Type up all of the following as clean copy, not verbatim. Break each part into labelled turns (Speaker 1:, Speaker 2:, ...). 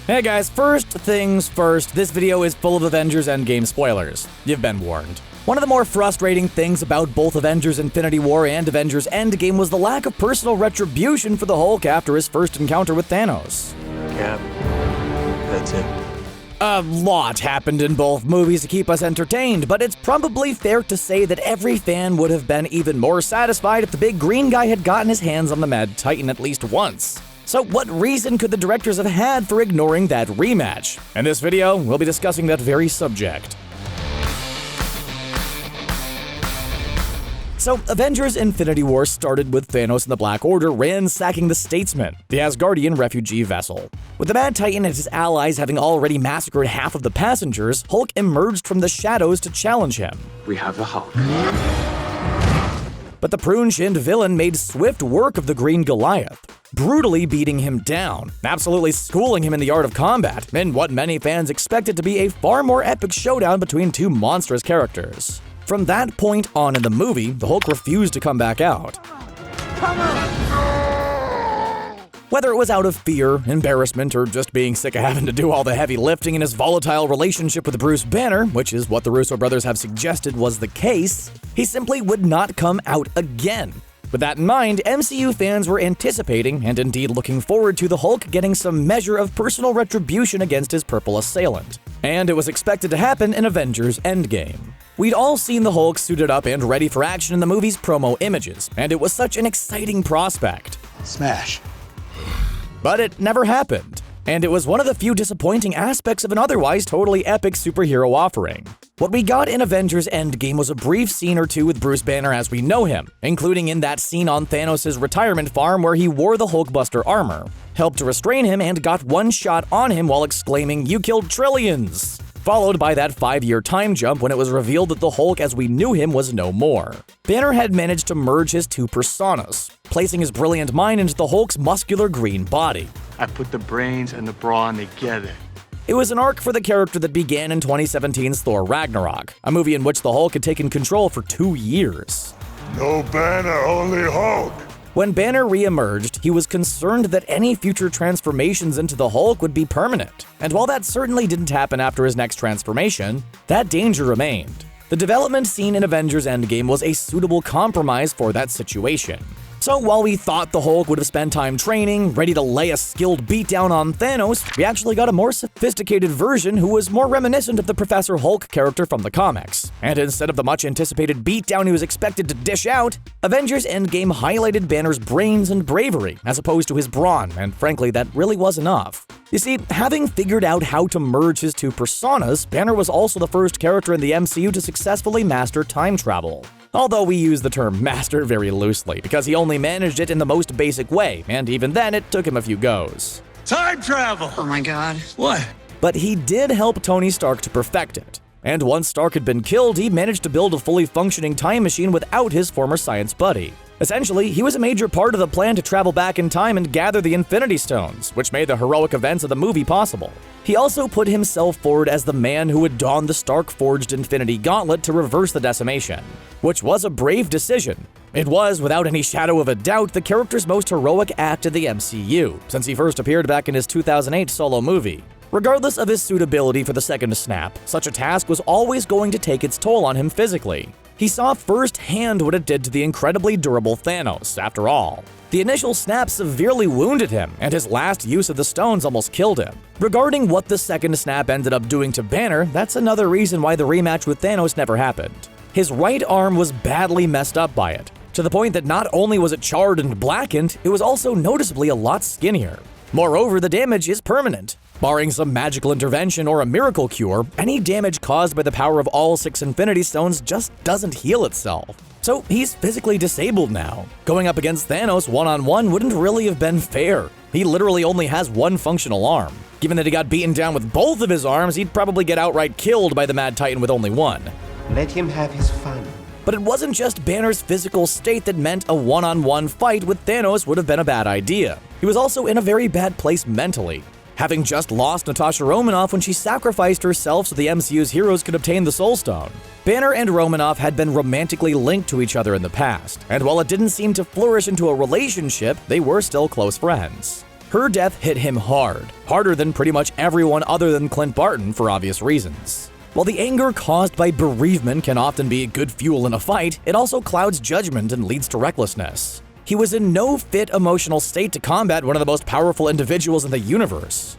Speaker 1: Hey guys, first things first, this video is full of Avengers Endgame spoilers. You've been warned. One of the more frustrating things about both Avengers Infinity War and Avengers Endgame was the lack of personal retribution for the Hulk after his first encounter with Thanos.
Speaker 2: Yeah, that's it.
Speaker 1: A lot happened in both movies to keep us entertained, but it's probably fair to say that every fan would have been even more satisfied if the big green guy had gotten his hands on the Mad Titan at least once. So what reason could the directors have had for ignoring that rematch? In this video, we'll be discussing that very subject. So, Avengers Infinity War started with Thanos and the Black Order ransacking the Statesman, the Asgardian refugee vessel. With the Mad Titan and his allies having already massacred half of the passengers, Hulk emerged from the shadows to challenge him.
Speaker 2: We have the Hulk.
Speaker 1: But the prune-shinned villain made swift work of the Green Goliath, brutally beating him down, absolutely schooling him in the art of combat, in what many fans expected to be a far more epic showdown between two monstrous characters. From that point on in the movie, the Hulk refused to come back out. Whether it was out of fear, embarrassment, or just being sick of having to do all the heavy lifting in his volatile relationship with Bruce Banner, which is what the Russo Brothers have suggested was the case, he simply would not come out again. With that in mind, MCU fans were anticipating, and indeed looking forward to, the Hulk getting some measure of personal retribution against his purple assailant. And it was expected to happen in Avengers Endgame. We'd all seen the Hulk suited up and ready for action in the movie's promo images, and it was such an exciting prospect.
Speaker 3: Smash.
Speaker 1: But it never happened, and it was one of the few disappointing aspects of an otherwise totally epic superhero offering. What we got in Avengers Endgame was a brief scene or two with Bruce Banner as we know him, including in that scene on Thanos' retirement farm where he wore the Hulkbuster armor, helped to restrain him, and got one shot on him while exclaiming, "You killed trillions!" Followed by that 5-year time jump when it was revealed that the Hulk as we knew him was no more. Banner had managed to merge his two personas, placing his brilliant mind into the Hulk's muscular green body.
Speaker 2: I put the brains and the brawn together.
Speaker 1: It was an arc for the character that began in 2017's Thor Ragnarok, a movie in which the Hulk had taken control for 2 years.
Speaker 3: No Banner, only Hulk.
Speaker 1: When Banner re-emerged, he was concerned that any future transformations into the Hulk would be permanent, and while that certainly didn't happen after his next transformation, that danger remained. The development scene in Avengers Endgame was a suitable compromise for that situation. So while we thought the Hulk would have spent time training, ready to lay a skilled beatdown on Thanos, we actually got a more sophisticated version who was more reminiscent of the Professor Hulk character from the comics. And instead of the much-anticipated beatdown he was expected to dish out, Avengers Endgame highlighted Banner's brains and bravery, as opposed to his brawn, and frankly, that really was enough. You see, having figured out how to merge his two personas, Banner was also the first character in the MCU to successfully master time travel. Although we use the term master very loosely, because he only managed it in the most basic way, and even then it took him a few goes.
Speaker 2: Time travel!
Speaker 4: Oh my god.
Speaker 2: What?
Speaker 1: But he did help Tony Stark to perfect it. And once Stark had been killed, he managed to build a fully functioning time machine without his former science buddy. Essentially, he was a major part of the plan to travel back in time and gather the Infinity Stones, which made the heroic events of the movie possible. He also put himself forward as the man who would don the Stark-forged Infinity Gauntlet to reverse the decimation, which was a brave decision. It was, without any shadow of a doubt, the character's most heroic act in the MCU, since he first appeared back in his 2008 solo movie. Regardless of his suitability for the second snap, such a task was always going to take its toll on him physically. He saw firsthand what it did to the incredibly durable Thanos, after all. The initial snap severely wounded him, and his last use of the stones almost killed him. Regarding what the second snap ended up doing to Banner, that's another reason why the rematch with Thanos never happened. His right arm was badly messed up by it, to the point that not only was it charred and blackened, it was also noticeably a lot skinnier. Moreover, the damage is permanent. Barring some magical intervention or a miracle cure, any damage caused by the power of all 6 Infinity Stones just doesn't heal itself. So he's physically disabled now. Going up against Thanos one-on-one wouldn't really have been fair. He literally only has one functional arm. Given that he got beaten down with both of his arms, he'd probably get outright killed by the Mad Titan with only one.
Speaker 5: Let him have his fun.
Speaker 1: But it wasn't just Banner's physical state that meant a one-on-one fight with Thanos would have been a bad idea. He was also in a very bad place mentally. Having just lost Natasha Romanoff when she sacrificed herself so the MCU's heroes could obtain the Soul Stone. Banner and Romanoff had been romantically linked to each other in the past, and while it didn't seem to flourish into a relationship, they were still close friends. Her death hit him hard, harder than pretty much everyone other than Clint Barton for obvious reasons. While the anger caused by bereavement can often be good fuel in a fight, it also clouds judgment and leads to recklessness. He was in no fit emotional state to combat one of the most powerful individuals in the universe.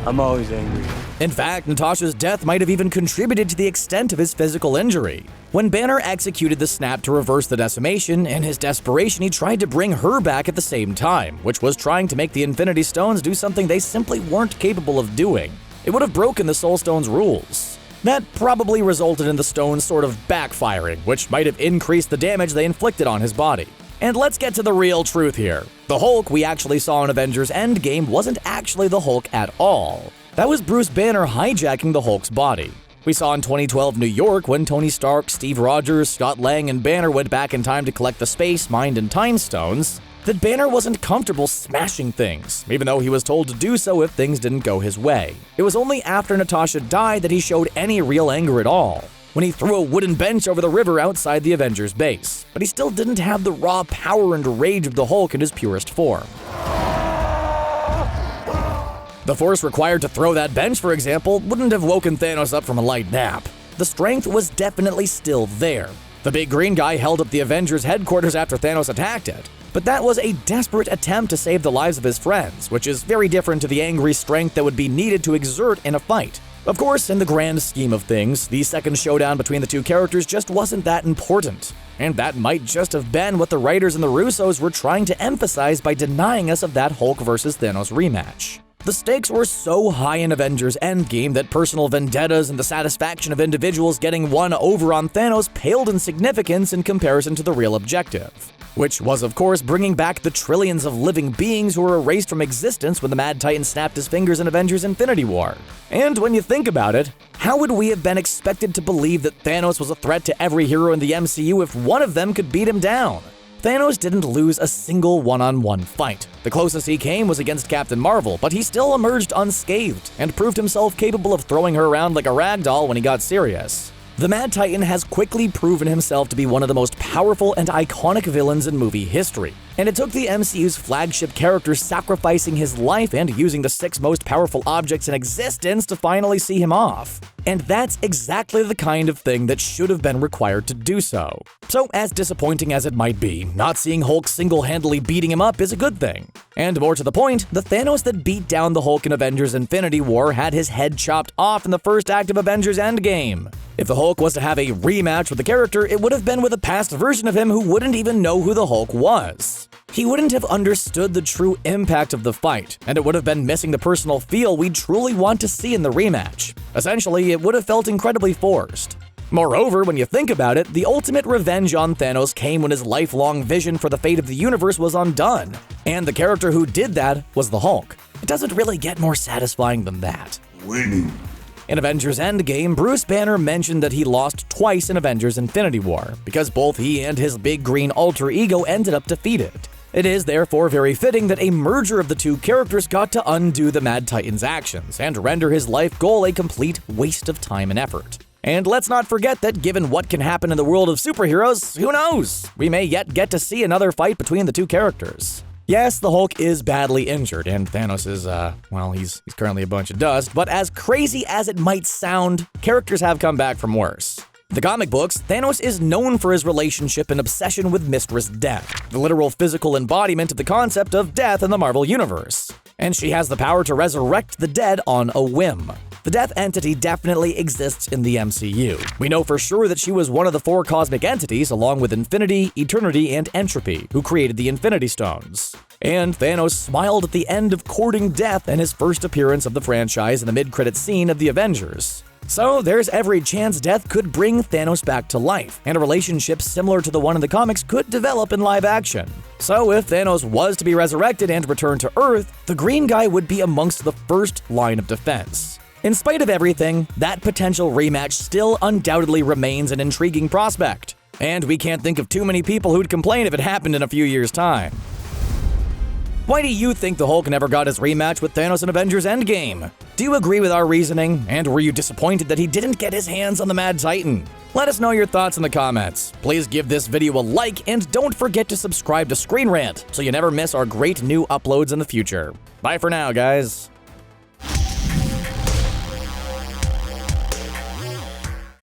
Speaker 2: I'm always angry.
Speaker 1: In fact, Natasha's death might have even contributed to the extent of his physical injury. When Banner executed the snap to reverse the decimation, in his desperation he tried to bring her back at the same time, which was trying to make the Infinity Stones do something they simply weren't capable of doing. It would have broken the Soul Stone's rules. That probably resulted in the stones sort of backfiring, which might have increased the damage they inflicted on his body. And let's get to the real truth here. The Hulk we actually saw in Avengers Endgame wasn't actually the Hulk at all. That was Bruce Banner hijacking the Hulk's body. We saw in 2012 New York when Tony Stark, Steve Rogers, Scott Lang, and Banner went back in time to collect the Space, Mind, and Time Stones, that Banner wasn't comfortable smashing things, even though he was told to do so if things didn't go his way. It was only after Natasha died that he showed any real anger at all, when he threw a wooden bench over the river outside the Avengers base, but he still didn't have the raw power and rage of the Hulk in his purest form. The force required to throw that bench, for example, wouldn't have woken Thanos up from a light nap. The strength was definitely still there. The big green guy held up the Avengers headquarters after Thanos attacked it, but that was a desperate attempt to save the lives of his friends, which is very different to the angry strength that would be needed to exert in a fight. Of course, in the grand scheme of things, the second showdown between the two characters just wasn't that important. And that might just have been what the writers and the Russos were trying to emphasize by denying us of that Hulk vs. Thanos rematch. The stakes were so high in Avengers Endgame that personal vendettas and the satisfaction of individuals getting one over on Thanos paled in significance in comparison to the real objective, which was of course bringing back the trillions of living beings who were erased from existence when the Mad Titan snapped his fingers in Avengers Infinity War. And when you think about it, how would we have been expected to believe that Thanos was a threat to every hero in the MCU if one of them could beat him down? Thanos didn't lose a single one-on-one fight. The closest he came was against Captain Marvel, but he still emerged unscathed and proved himself capable of throwing her around like a rag doll when he got serious. The Mad Titan has quickly proven himself to be one of the most powerful and iconic villains in movie history, and it took the MCU's flagship character sacrificing his life and using the 6 most powerful objects in existence to finally see him off. And that's exactly the kind of thing that should have been required to do so. So, as disappointing as it might be, not seeing Hulk single-handedly beating him up is a good thing. And more to the point, the Thanos that beat down the Hulk in Avengers Infinity War had his head chopped off in the first act of Avengers Endgame. If the Hulk was to have a rematch with the character, it would have been with a past version of him who wouldn't even know who the Hulk was. He wouldn't have understood the true impact of the fight, and it would have been missing the personal feel we truly want to see in the rematch. Essentially, it would have felt incredibly forced. Moreover, when you think about it, the ultimate revenge on Thanos came when his lifelong vision for the fate of the universe was undone, and the character who did that was the Hulk. It doesn't really get more satisfying than that.
Speaker 3: Winning.
Speaker 1: In Avengers Endgame, Bruce Banner mentioned that he lost twice in Avengers Infinity War, because both he and his big green alter ego ended up defeated. It is therefore very fitting that a merger of the two characters got to undo the Mad Titan's actions and render his life goal a complete waste of time and effort. And let's not forget that given what can happen in the world of superheroes, who knows? We may yet get to see another fight between the two characters. Yes, the Hulk is badly injured, and Thanos is, he's currently a bunch of dust, but as crazy as it might sound, characters have come back from worse. In the comic books, Thanos is known for his relationship and obsession with Mistress Death, the literal physical embodiment of the concept of death in the Marvel Universe. And she has the power to resurrect the dead on a whim. The Death entity definitely exists in the MCU. We know for sure that she was one of the 4 cosmic entities, along with Infinity, Eternity, and Entropy, who created the Infinity Stones. And Thanos smiled at the end of courting Death and his first appearance of the franchise in the mid-credit scene of the Avengers. So there's every chance Death could bring Thanos back to life, and a relationship similar to the one in the comics could develop in live action. So if Thanos was to be resurrected and returned to Earth, the green guy would be amongst the first line of defense. In spite of everything, that potential rematch still undoubtedly remains an intriguing prospect, and we can't think of too many people who'd complain if it happened in a few years' time. Why do you think the Hulk never got his rematch with Thanos in Avengers Endgame? Do you agree with our reasoning, and were you disappointed that he didn't get his hands on the Mad Titan? Let us know your thoughts in the comments. Please give this video a like, and don't forget to subscribe to ScreenRant so you never miss our great new uploads in the future. Bye for now, guys.